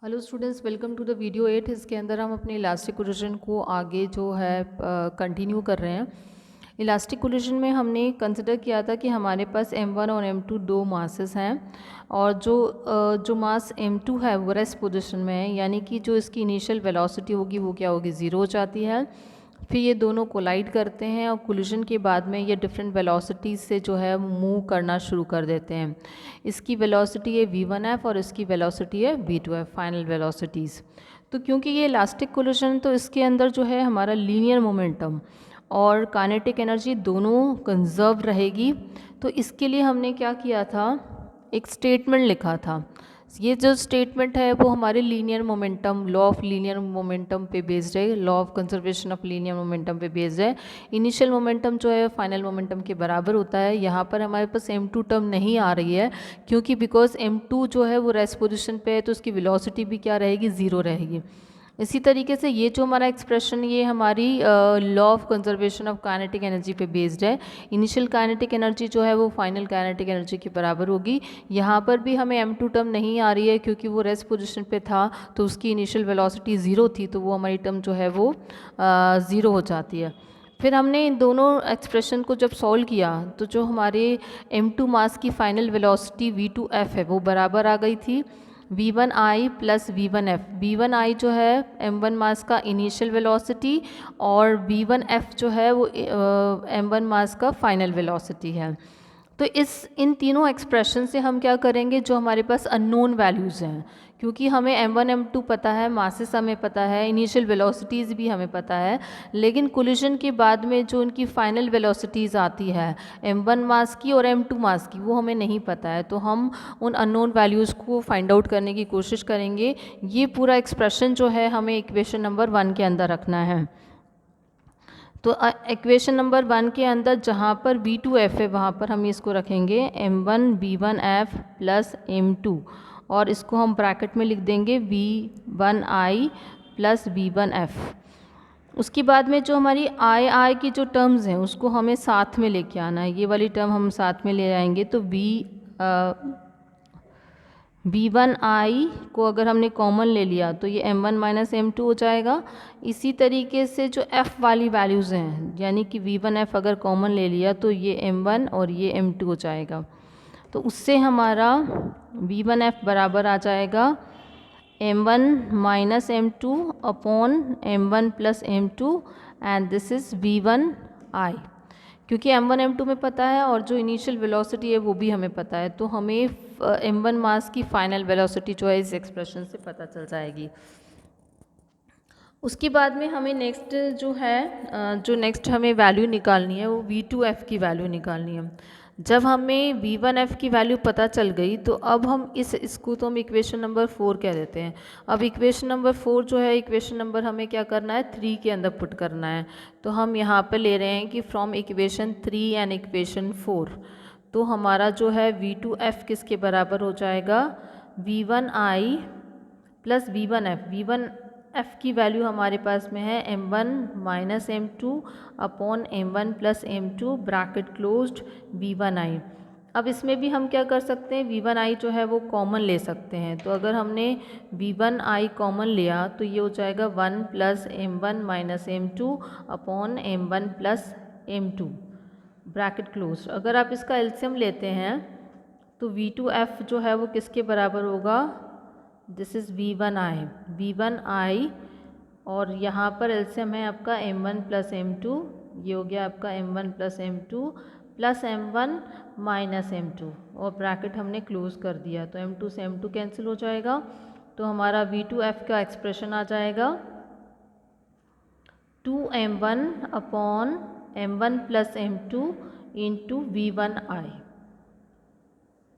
Hello students, welcome to the video 8। इसके अंदर हम अपने इलास्टिक कोलिजन को आगे जो है कंटिन्यू कर रहे हैं। इलास्टिक कोलिजन में हमने कंसिडर किया था कि हमारे पास m1 और m2 दो मासेस हैं और जो मास m2 है वो रेस्ट पोजीशन में है, यानी कि जो इसकी इनिशियल वेलोसिटी होगी वो क्या होगी, ज़ीरो हो जाती है। फिर ये दोनों कोलाइड करते हैं और कोलिजन के बाद में ये डिफरेंट वेलोसिटीज़ से जो है मूव करना शुरू कर देते हैं। इसकी वेलोसिटी है v1f और इसकी वेलोसिटी है v2f, फाइनल वेलोसिटीज़। तो क्योंकि ये इलास्टिक कोलिजन, तो इसके अंदर जो है हमारा लीनियर मोमेंटम और काइनेटिक एनर्जी दोनों कंजर्व रहेगी। तो इसके लिए हमने क्या किया था, एक स्टेटमेंट लिखा था। ये जो स्टेटमेंट है वो हमारे linear momentum, law of linear momentum पे बेस्ड है, law of conservation of linear momentum पे बेस्ड है। इनिशियल मोमेंटम जो है फाइनल मोमेंटम के बराबर होता है। यहाँ पर हमारे पास m2 टर्म नहीं आ रही है क्योंकि बिकॉज m2 जो है वो रेस्ट पोजीशन पे है, तो उसकी वेलोसिटी भी क्या रहेगी, ज़ीरो रहेगी। इसी तरीके से ये जो हमारा एक्सप्रेशन, ये हमारी law of conservation of kinetic energy पे बेस्ड है। इनिशियल काइनेटिक एनर्जी जो है वो फाइनल काइनेटिक एनर्जी के बराबर होगी। यहाँ पर भी हमें m2 टर्म नहीं आ रही है क्योंकि वो रेस्ट पोजीशन पे था, तो उसकी इनिशियल वेलोसिटी ज़ीरो थी, तो वो हमारी टर्म जो है वो ज़ीरो हो जाती है। फिर हमने इन दोनों एक्सप्रेशन को जब सॉल्व किया तो जो हमारे m2 मास की फाइनल वेलोसिटी v2f है वो बराबर आ गई थी v1i प्लस v1f। v1i जो है m1 मास का इनिशियल वेलोसिटी और v1f जो है वो m1 मास का फाइनल वेलोसिटी है। तो इन तीनों एक्सप्रेशन से हम क्या करेंगे, जो हमारे पास अननोन वैल्यूज़ हैं, क्योंकि हमें m1 m2 पता है, मासेस हमें पता है, इनिशियल वेलोसिटीज़ भी हमें पता है, लेकिन कोलिजन के बाद में जो उनकी फाइनल वेलोसिटीज़ आती है m1 मास की और m2 मास की, वो हमें नहीं पता है। तो हम उन अननोन वैल्यूज़ को फाइंड आउट करने की कोशिश करेंगे। ये पूरा एक्सप्रेशन जो है हमें इक्वेशन नंबर 1 के अंदर रखना है। तो इक्वेशन नंबर 1 के अंदर जहाँ पर v2f है वहाँ पर हम इसको रखेंगे m1 v1f प्लस m2, और इसको हम ब्रैकेट में लिख देंगे v1i प्लस v1f। उसके बाद में जो हमारी आई की जो टर्म्स हैं उसको हमें साथ में लेके आना है। ये वाली टर्म हम साथ में ले आएंगे, तो v1i को अगर हमने कॉमन ले लिया तो ये m1 माइनस m2 हो जाएगा। इसी तरीके से जो f वाली वैल्यूज़ हैं, यानी कि v1f अगर कॉमन ले लिया तो ये m1 और ये m2 हो जाएगा। तो उससे हमारा v1f बराबर आ जाएगा m1 minus m2 upon m1 plus m2, and this is v1i। क्योंकि m1 m2 में पता है और जो इनिशियल वेलोसिटी है वो भी हमें पता है, तो हमें m1 मास की फाइनल वेलोसिटी जो है इस एक्सप्रेशन से पता चल जाएगी। उसके बाद में हमें नेक्स्ट जो है जो नेक्स्ट हमें वैल्यू निकालनी है वो v2f की वैल्यू निकालनी है। जब हमें v1f की वैल्यू पता चल गई तो अब हम इसको तो हम इक्वेशन नंबर 4 कह देते हैं। अब इक्वेशन नंबर 4 जो है, इक्वेशन नंबर हमें क्या करना है, 3 के अंदर पुट करना है। तो हम यहाँ पर ले रहे हैं कि फ्रॉम इक्वेशन 3 एंड इक्वेशन 4, तो हमारा जो है v2f किसके बराबर हो जाएगा, v1i प्लस v1f। v1f की वैल्यू हमारे पास में है m1 minus m2 upon m1 plus m2 bracket closed v1i। अब इसमें भी हम क्या कर सकते हैं, v1i जो है वो कॉमन ले सकते हैं। तो अगर हमने v1i कॉमन लिया तो ये हो जाएगा 1 plus m1 minus m2 upon m1 plus m2 bracket close. अगर आप इसका एलसीएम लेते हैं तो v2f जो है वो किसके बराबर होगा, दिस इज़ v1i, और यहाँ पर एलसीएम है आपका m1 प्लस m2, ये हो गया आपका m1 plus m2 plus m1 minus m2, और ब्रैकेट हमने क्लोज कर दिया। तो m2 से m2 कैंसिल हो जाएगा, तो हमारा v2f का एक्सप्रेशन आ जाएगा 2m1 upon m1 plus m2 into v1i।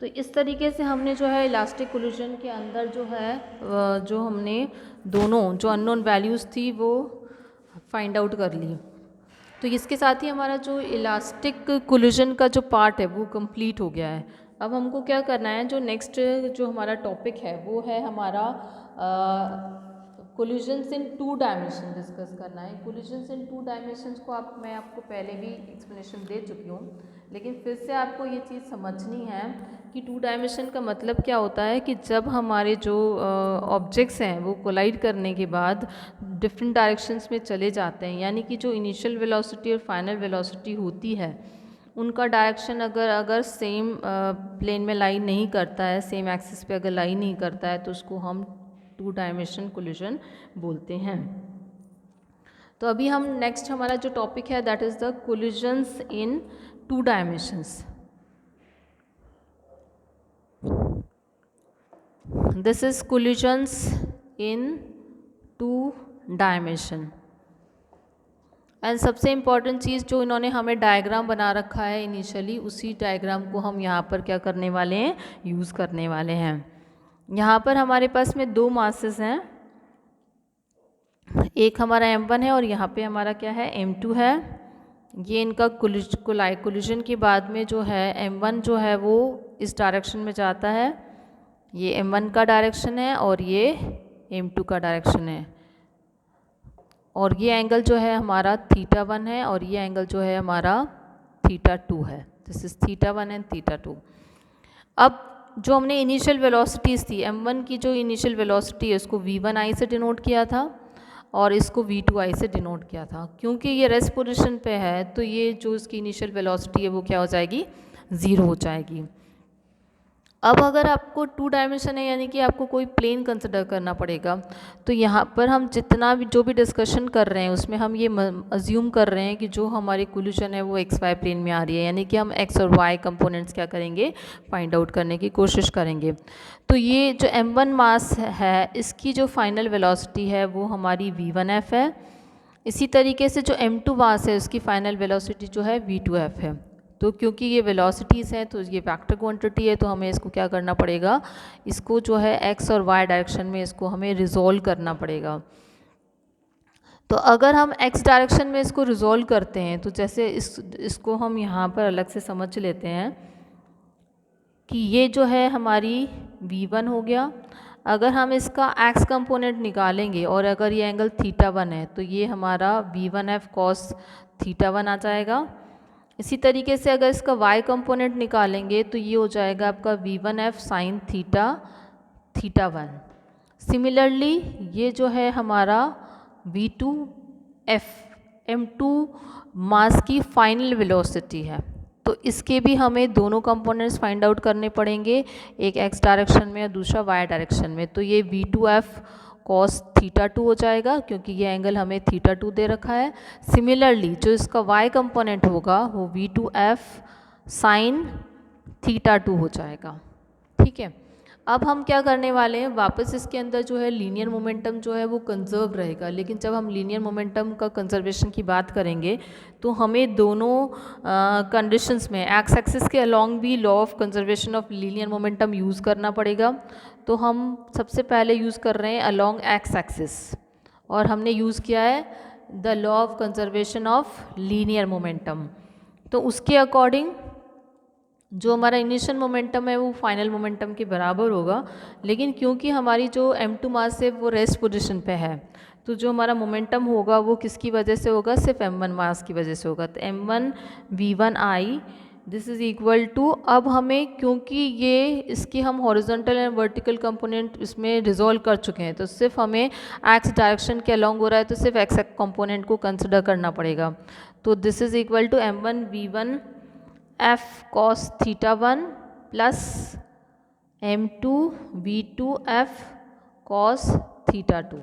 तो इस तरीके से हमने जो है इलास्टिक कोलिजन के अंदर जो है जो हमने दोनों जो अननोन वैल्यूज़ थी वो फाइंड आउट कर ली। तो इसके साथ ही हमारा जो इलास्टिक कोलिजन का जो पार्ट है वो कंप्लीट हो गया है। अब हमको क्या करना है, जो नेक्स्ट जो हमारा टॉपिक है वो है हमारा कोलिजन्स इन 2 डायमेंशन डिस्कस करना है। कोलिजन्स इन 2 डायमेंशंस को मैं आपको पहले भी एक्सप्लेनेशन दे चुकी हूँ, लेकिन फिर से आपको ये चीज़ समझनी है कि 2 डायमेंशन का मतलब क्या होता है कि जब हमारे जो ऑब्जेक्ट्स हैं वो कोलाइड करने के बाद डिफरेंट डायरेक्शंस में चले जाते हैं, यानी कि जो इनिशियल वेलोसिटी और फाइनल वेलोसिटी होती है उनका डायरेक्शन अगर सेम प्लेन में लाई नहीं करता है, सेम एक्सिस पे अगर लाई नहीं करता है, तो उसको हम 2 डायमेंशन कोलिजन बोलते हैं। तो अभी हम नेक्स्ट हमारा जो टॉपिक है that is the collisions in 2 dimensions. This is collisions in 2 dimension. And सबसे इम्पॉर्टेंट चीज़ जो इन्होंने हमें डायग्राम बना रखा है इनिशियली, उसी डायग्राम को हम यहाँ पर क्या करने वाले हैं, यूज़ करने वाले हैं। यहाँ पर हमारे पास में 2 मासेस हैं, एक हमारा m1 है और यहाँ पे हमारा क्या है, m2 है। ये इनका कोलिजन के बाद में जो है m1 जो है वो इस डायरेक्शन में जाता है, ये m1 का डायरेक्शन है और ये m2 का डायरेक्शन है, और ये एंगल जो है हमारा θ1 है और ये एंगल जो है हमारा θ2 है। This is θ1 and θ2। अब जो हमने इनिशियल वेलोसिटीज़ थी, m1 की जो इनिशियल वेलोसिटी है उसको v1i से डिनोट किया था और इसको v2i से डिनोट किया था। क्योंकि ये रेस्ट पोजीशन पे है तो ये जो इसकी इनिशियल वेलोसिटी है वो क्या हो जाएगी, 0 हो जाएगी। अब अगर आपको 2 डायमेंशन है यानी कि आपको कोई प्लेन कंसिडर करना पड़ेगा, तो यहाँ पर हम जितना भी जो भी डिस्कशन कर रहे हैं उसमें हम ये अज्यूम कर रहे हैं कि जो हमारी कोलिजन है वो XY प्लेन में आ रही है, यानी कि हम X और Y कंपोनेंट्स क्या करेंगे, फाइंड आउट करने की कोशिश करेंगे। तो ये जो m1 मास है इसकी जो फाइनल वेलोसिटी है वो हमारी v1f है। इसी तरीके से जो m2 मास है उसकी फाइनल वेलोसिटी जो है v2f है। तो क्योंकि ये वेलोसिटीज़ हैं तो ये वेक्टर क्वांटिटी है, तो हमें इसको क्या करना पड़ेगा, इसको जो है x और y डायरेक्शन में इसको हमें रिजॉल्व करना पड़ेगा। तो अगर हम x डायरेक्शन में इसको रिजॉल्व करते हैं तो जैसे इसको हम यहाँ पर अलग से समझ लेते हैं कि ये जो है हमारी v1 हो गया। अगर हम इसका x कंपोनेंट निकालेंगे और अगर ये एंगल θ1 है तो ये हमारा v1f cos θ1 आ जाएगा। इसी तरीके से अगर इसका y कंपोनेंट निकालेंगे तो ये हो जाएगा आपका v1f sin θ1। सिमिलरली ये जो है हमारा v2f m2 मास की फाइनल वेलोसिटी है, तो इसके भी हमें दोनों कंपोनेंट्स फाइंड आउट करने पड़ेंगे, एक x डायरेक्शन में और दूसरा y डायरेक्शन में। तो ये v2f cos θ2 हो जाएगा क्योंकि ये एंगल हमें θ2 दे रखा है। सिमिलरली जो इसका y कंपोनेंट होगा वो v2f sin θ2 हो जाएगा। ठीक है, अब हम क्या करने वाले हैं, वापस इसके अंदर जो है लीनियर मोमेंटम जो है वो कंजर्व रहेगा। लेकिन जब हम लीनियर मोमेंटम का कंजर्वेशन की बात करेंगे तो हमें दोनों कंडीशंस में एक्स एक्सिस के अलोंग भी law of conservation of linear momentum use करना पड़ेगा। तो हम सबसे पहले यूज़ कर रहे हैं अलोंग एक्स एक्सिस, और हमने यूज़ किया है the law of conservation of linear momentum. तो उसके अकॉर्डिंग जो हमारा इनिशियल मोमेंटम है वो फाइनल मोमेंटम के बराबर होगा। लेकिन क्योंकि हमारी जो m2 मास है वो रेस्ट पोजीशन पे है, तो जो हमारा मोमेंटम होगा वो किसकी वजह से होगा, सिर्फ m1 मास की वजह से होगा। तो m1 v1i this is equal to, अब हमें क्योंकि ये इसकी हम हॉरिजॉन्टल एंड वर्टिकल कंपोनेंट इसमें रिजॉल्व कर चुके हैं, तो सिर्फ हमें एक्स डायरेक्शन के अलोंग हो रहा है तो सिर्फ एक्स कंपोनेंट को कंसिडर करना पड़ेगा। तो this is equal to m1 v1 f cos θ1 plus m2 v2 f cos θ2।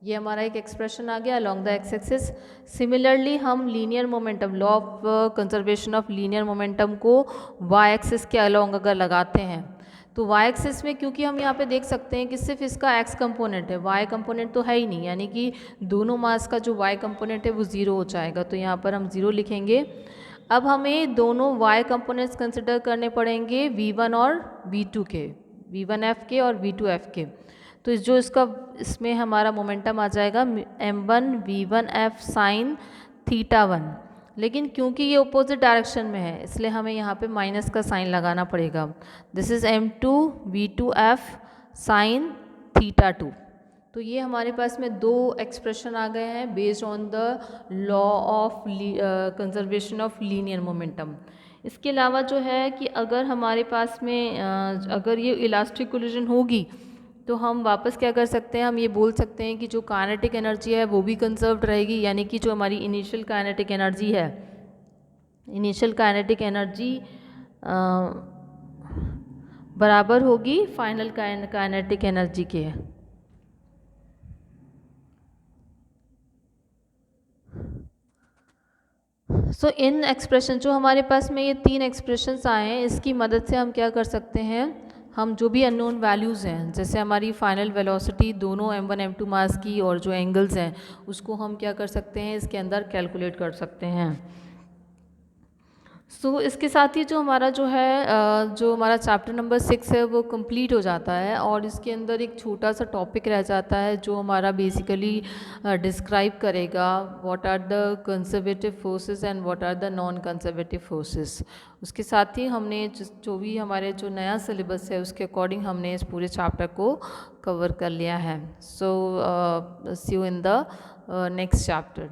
ये हमारा एक एक्सप्रेशन आ गया along the X axis. Similarly हम linear momentum, law of conservation of linear momentum को वाई एक्सिस के अलोंग अगर लगाते हैं तो वाई एक्सिस में क्योंकि हम यहाँ पे देख सकते हैं कि सिर्फ इसका एक्स कंपोनेंट है, वाई कंपोनेंट तो है ही नहीं, यानी कि दोनों मास का जो वाई कंपोनेंट है वो 0 हो जाएगा। तो यहाँ पर हम 0 लिखेंगे। अब हमें दोनों y कंपोनेंट्स कंसिडर करने पड़ेंगे v1 और v2 के, v1f के और v2f के। तो जो इसका इसमें हमारा मोमेंटम आ जाएगा m1 v1f sin θ1। लेकिन क्योंकि ये अपोजिट डायरेक्शन में है इसलिए हमें यहाँ पे माइनस का साइन लगाना पड़ेगा। This is m2 v2f sin θ2। तो ये हमारे पास में दो एक्सप्रेशन आ गए हैं based on the law of conservation of linear momentum. इसके अलावा जो है कि अगर हमारे पास में अगर ये इलास्टिक कोलिजन होगी तो हम वापस क्या कर सकते हैं, हम ये बोल सकते हैं कि जो काइनेटिक एनर्जी है वो भी कंजर्व्ड रहेगी, यानी कि जो हमारी इनिशियल काइनेटिक एनर्जी है, इनिशियल काइनेटिक एनर्जी बराबर होगी फाइनल काइनेटिक एनर्जी के। सो इन एक्सप्रेशन जो हमारे पास में ये तीन एक्सप्रेशंस आए हैं, इसकी मदद से हम क्या कर सकते हैं, हम जो भी अननोन वैल्यूज़ हैं, जैसे हमारी फाइनल वेलोसिटी दोनों m1 m2 मास की और जो एंगल्स हैं उसको हम क्या कर सकते हैं, इसके अंदर कैलकुलेट कर सकते हैं। सो इसके साथ ही जो हमारा जो है जो हमारा चैप्टर नंबर 6 है वो कंप्लीट हो जाता है और इसके अंदर एक छोटा सा टॉपिक रह जाता है जो हमारा बेसिकली डिस्क्राइब करेगा what are the conservative forces and what are the non conservative forces. उसके साथ ही हमने जो भी हमारे जो नया सिलेबस है उसके अकॉर्डिंग हमने इस पूरे चैप्टर को कवर कर लिया है। So see you in the next chapter.